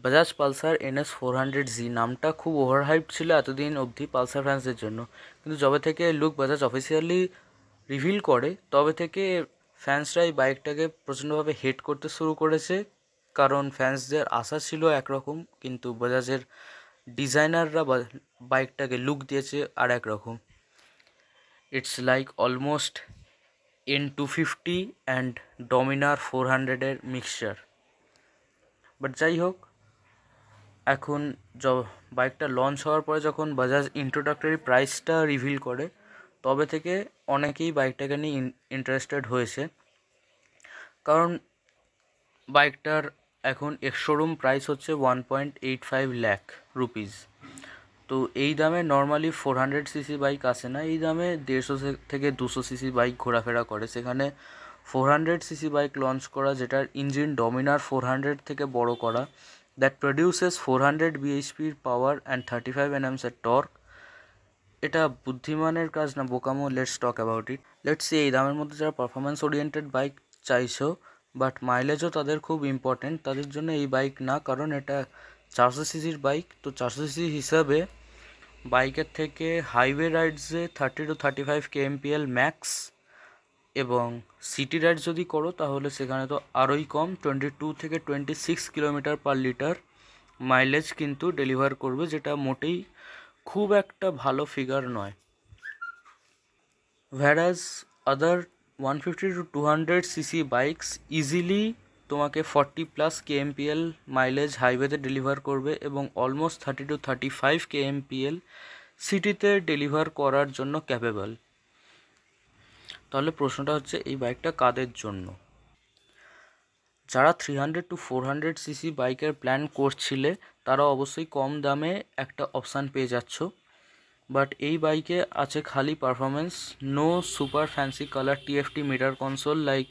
Bajaj Pulsar NS400Z নামটা খুব ওভারহাইপ ছিল এতদিন অবধি পালসার ফ্যান্সদের জন্য, কিন্তু যবে থেকে লুক বাজাজ অফিসিয়ালি রিভিল করে তবে থেকে ফ্যান্সরা এই বাইকটাকে প্রচণ্ডভাবে হেট করতে শুরু করেছে। কারণ ফ্যান্সদের আশা ছিল একরকম, কিন্তু বাজাজের ডিজাইনাররা বাইকটাকে লুক দিয়েছে আর একরকম। It's like almost N250 and Dominar 400-এর মিক্সচার। বাট যাই হোক, এখন বাইকটা লঞ্চ হওয়ার পরে যখন বাজাজ ইন্ট্রোডাক্টরি প্রাইসটা রিভিল করে তবে থেকে অনেকেই বাইকটাকে নিয়ে ইন্টারেস্টেড হয়েছে। কারণ বাইকটার এখন শোরুম প্রাইস হচ্ছে 1.85 লাখ রুপিস। তো এই দামে নর্মালি 400cc বাইক আসে না, এই দামে 150 থেকে 200cc বাইক ঘোরাফেরা করে। সেখানে 400cc বাইক লঞ্চ করা, যেটার ইঞ্জিন ডমিনার 400 থেকে বড় করা, that produces 400 bhp power and 35 nm torque, এটা বুদ্ধিমানের কাজ না বোকামো। Let's talk about it. Let's see এই দামের মধ্যে যারা পারফরমেন্স ওরিয়েন্টেড বাইক চাইছো বাট মাইলেজও তাদের খুব ইম্পর্টেন্ট, তাদের জন্য এই বাইক না। কারণ এটা 400cc বাইক, তো 400cc হিসাবে বাইকের থেকে হাইওয়ে রাইডসে 30 to 35 kmpl ম্যাক্স, এবং সিটি রাইড যদি করো তাহলে সেখানে তো আরোই কম, 22 থেকে 26 কিলোমিটার পার লিটার মাইলেজ কিন্তু ডেলিভার করবে, যেটা মোটেই খুব একটা ভালো ফিগার নয়। whereas other 150 to 200cc bikes easily তোমাকে 40+ kmpl মাইলেজ হাইওয়েতে ডেলিভার করবে এবং অলমোস্ট 30 to 35 kmpl সিটিতে ডেলিভার করার জন্য ক্যাপেবল। তাহলে প্রশ্নটা হচ্ছে এই বাইকটা কাদের জন্য? যারা 300 to 400cc বাইকের প্ল্যান করছিলে তারা অবশ্যই কম দামে একটা অপশান পেয়ে যাচ্ছ। বাট এই বাইকে আছে খালি performance, no super fancy colour TFT meter console like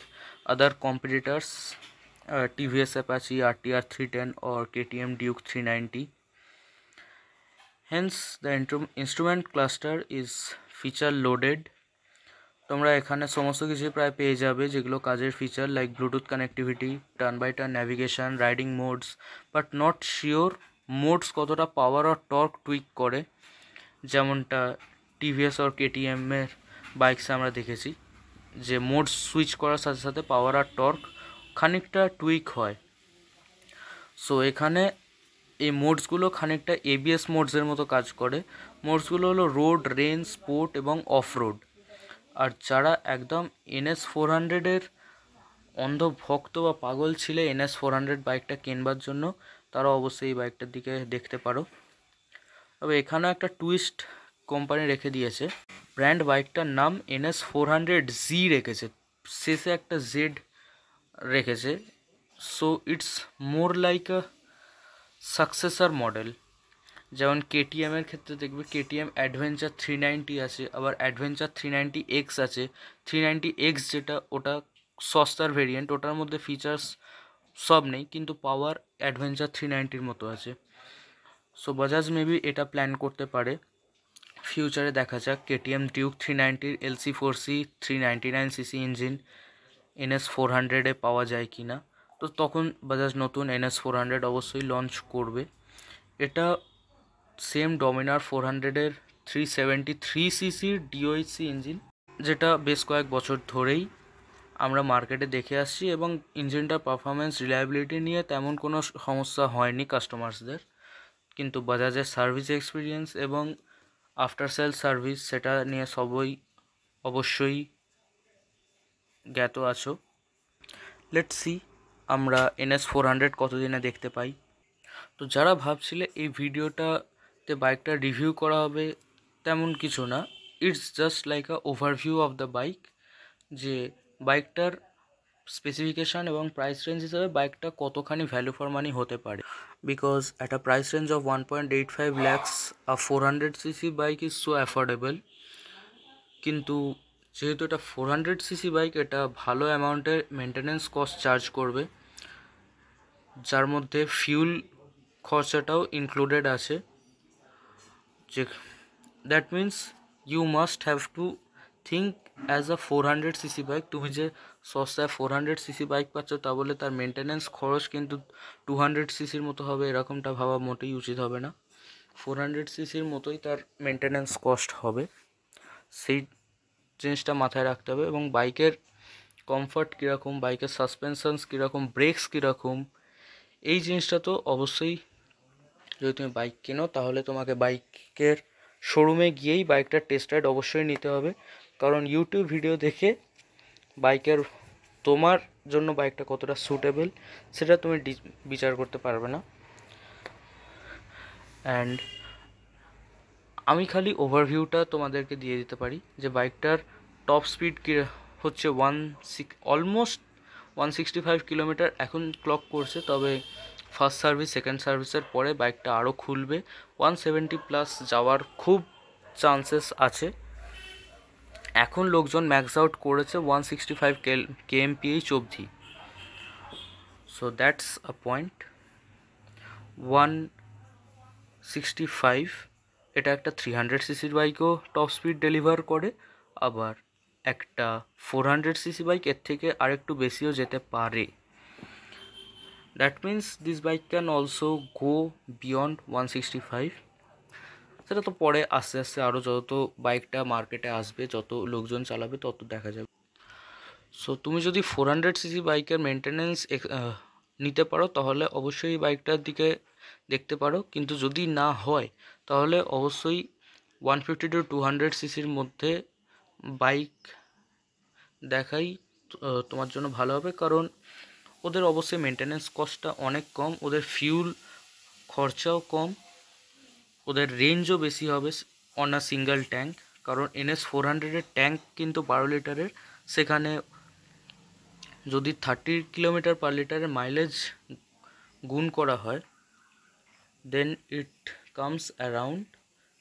other competitors TVS Apache RTR 310 or KTM Duke 390. Hence the instrument cluster is feature loaded. তোমরা এখানে সমস্ত কিছু প্রায় পেয়ে যাবে যেগুলো কাজের feature, like Bluetooth connectivity, turn by turn navigation, riding modes, but not sure modes কতটা পাওয়ার আর টর্ক টুইক করে, যেমনটা TVS আর KTM-এর বাইকসে আমরা দেখেছি যে মোড সুইচ করার সাথে সাথে পাওয়ার আর টর্ক খানিকটা টুইক হয়। সো এখানে এই মোডসগুলো খানিকটা ABS মোডসের মতো কাজ করে। মোডসগুলো হলো রোড, রেঞ্জ, স্পোর্ট এবং অফ রোড। আর যারা একদম NS400-এর অন্ধ ভক্ত বা পাগল ছিলে NS400 বাইকটা কেনবার জন্য, তারা অবশ্যই এই বাইকটার দিকে দেখতে পারো। তবে এখানেও একটা টুইস্ট কোম্পানি রেখে দিয়েছে, ব্র্যান্ড বাইকটার নাম NS400Z রেখেছে, শেষে একটা জেড রেখেছে। So it's more like a successor model. যেমন KTM-এর ক্ষেত্রে দেখবে KTM অ্যাডভেঞ্চার 390 আছে, আবার অ্যাডভেঞ্চার 390X আছে। 390X যেটা ওটা সস্তার ভেরিয়েন্ট, ওটার মধ্যে ফিচার্স সব নেই কিন্তু পাওয়ার অ্যাডভেঞ্চার 390-র মতো আছে। সো বাজাজ মেবি এটা প্ল্যান করতে পারে ফিউচারে, দেখা যাক KTM Duke 390-র LC4C 399cc ইঞ্জিন NS400-এ পাওয়া যায় কি না। তো তখন বাজাজ নতুন NS400 অবশ্যই লঞ্চ করবে। এটা সেম ডমিনার 400-এর 373cc DOHC ইঞ্জিন, যেটা বেশ কয়েক বছর ধরেই আমরা মার্কেটে দেখে আসছি এবং ইঞ্জিনটার পারফরমেন্স রিলায়েবিলিটি নিয়ে তেমন কোনো সমস্যা হয়নি কাস্টমার্সদের। কিন্তু বাজাজের সার্ভিস এক্সপিরিয়েন্স এবং আফটার সেল সার্ভিস সেটা নিয়ে সবই অবশ্যই জ্ঞাত আছো। লেটস সি আমরা NS400 কতদিনে দেখতে পাই। তো যারা ভাবছিলে এই ভিডিওটাতে বাইকটা রিভিউ করা হবে, তেমন কিছু না, it's just like a overview of the bike, যে বাইকটার স্পেসিফিকেশান এবং প্রাইস রেঞ্জ হিসাবে বাইকটা কতখানি ভ্যালু ফর মানি হতে পারে। বিকজ একটা price range of 1.85 lakhs a 400cc bike is so affordable. কিন্তু যেহেতু এটা 400cc বাইক, এটা ভালো অ্যামাউন্টের মেনটেন্যান্স কস্ট চার্জ করবে, যার মধ্যে ফিউল খরচাটাও ইনক্লুডেড আছে। যে that means you must have to think as a 400cc bike, তুমি যে সস্তায় 400 সিসি বাইক পাচ্ছ, তা বলে তার মেনটেন্যান্স খরচ কিন্তু 200 সিসির মতো হবে এরকমটা ভাবা মোটেই উচিত হবে না। 400 সিসির মতোই তার মেনটেন্যান্স কস্ট হবে, সেই জিনিসটা মাথায় রাখতে হবে। এবং বাইকের কমফর্ট কীরকম, বাইকের সাসপেনশনস কীরকম, ব্রেকস কীরকম, এই জিনিসটা তো অবশ্যই, যদি তুমি বাইক কেনো তাহলে তোমাকে বাইকের শোরুমে গিয়েই বাইকটার টেস্ট রাইড অবশ্যই নিতে হবে। কারণ ইউটিউব ভিডিও দেখে বাইকের তোমার জন্য বাইকটা কতটা সুটেবল সেটা তুমি বিচার করতে পারবে না। অ্যান্ড আমি খালি ওভারভিউটা তোমাদেরকে দিয়ে দিতে পারি যে বাইকটার টপ স্পিড হচ্ছে অলমোস্ট 165 কিলোমিটার এখন ক্লক করছে, তবে ফার্স্ট সার্ভিস সেকেন্ড সার্ভিসের পরে বাইকটা আরও খুলবে, 170+ যাওয়ার খুব চান্সেস আছে। এখন লোকজন ম্যাক্স আউট করেছে 165 kmph অবধি। So that's a point. 165 এটা একটা 300 সিসির বাইকও টপ স্পিড ডেলিভার করে, আবার একটা 400 সিসি বাইক এর থেকে আরেকটু বেশিও যেতে পারে। That means this bike can also go beyond 165। সেটা তো পরে আস্তে আস্তে আরও যত বাইকটা মার্কেটে আসবে, যত লোকজন চালাবে তত দেখা যাবে। সো তুমি যদি 400 সিসি বাইকের মেনটেন্যান্স নিতে পারো তাহলে অবশ্যই এই বাইকটার দিকে দেখতে পারো, কিন্তু যদি না হয় তাহলে অবশ্যই 150 to 200 সিসির মধ্যে বাইক দেখাই তোমার জন্য ভালো হবে। কারণ ওদের অবশ্যই মেনটেন্যান্স কস্টটা অনেক কম, ওদের ফিউল খরচাও কম, ওদের রেঞ্জও বেশি হবে অন আ সিঙ্গেল ট্যাঙ্ক। কারণ NS 400-এর ট্যাঙ্ক কিন্তু 12 লিটারের, সেখানে যদি 30 কিলোমিটার পার লিটারের মাইলেজ গুণ করা হয় then it comes around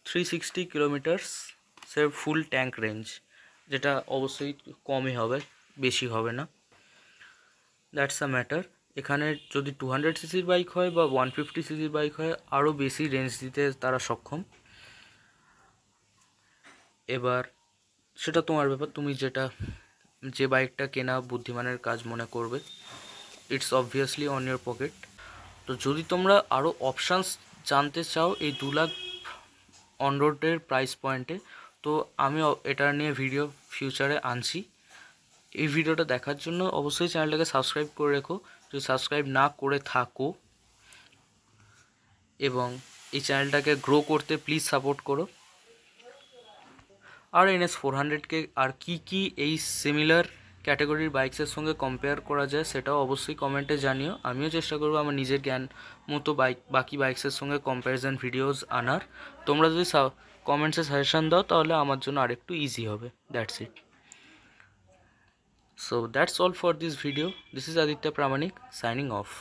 360 kilometres say full tank range, যেটা অবশ্যই কমই হবে, বেশি হবে না। That's a matter. এখানে যদি 200 সিসির বাইক হয় বা 150 সিসির বাইক হয় আরও বেশি রেঞ্জ দিতে তারা সক্ষম। এবার সেটা তোমার ব্যাপার, তুমি যে বাইকটা কেনা বুদ্ধিমানের কাজ মনে করবে, it's obviously on your pocket. তো যদি তোমরা আরও অপশানস জানতে চাও এই 2 লাখ অন রোডের প্রাইস পয়েন্টে, তো আমি এটা নিয়ে ভিডিও ফিউচারে আনছি। এই ভিডিওটা দেখার জন্য অবশ্যই চ্যানেলটাকে সাবস্ক্রাইব করে রেখো যদি সাবস্ক্রাইব না করে থাকো, এবং এই চ্যানেলটাকে গ্রো করতে প্লিজ সাপোর্ট করো। আর NS 400-কে আর কি এই সিমিলার ক্যাটাগরির বাইকসের সঙ্গে কম্পেয়ার করা যায় সেটাও অবশ্যই কমেন্টে জানিও। আমিও চেষ্টা করবো আমার নিজের জ্ঞান মতো বাকি বাইকসের সঙ্গে কম্প্যারিজন ভিডিওস আনার। তোমরা যদি কমেন্টসে সাজেশন দাও তাহলে আমার জন্য আরেকটু ইজি হবে। That's it. So that's all for this video. This is Aditya Pramanik signing off.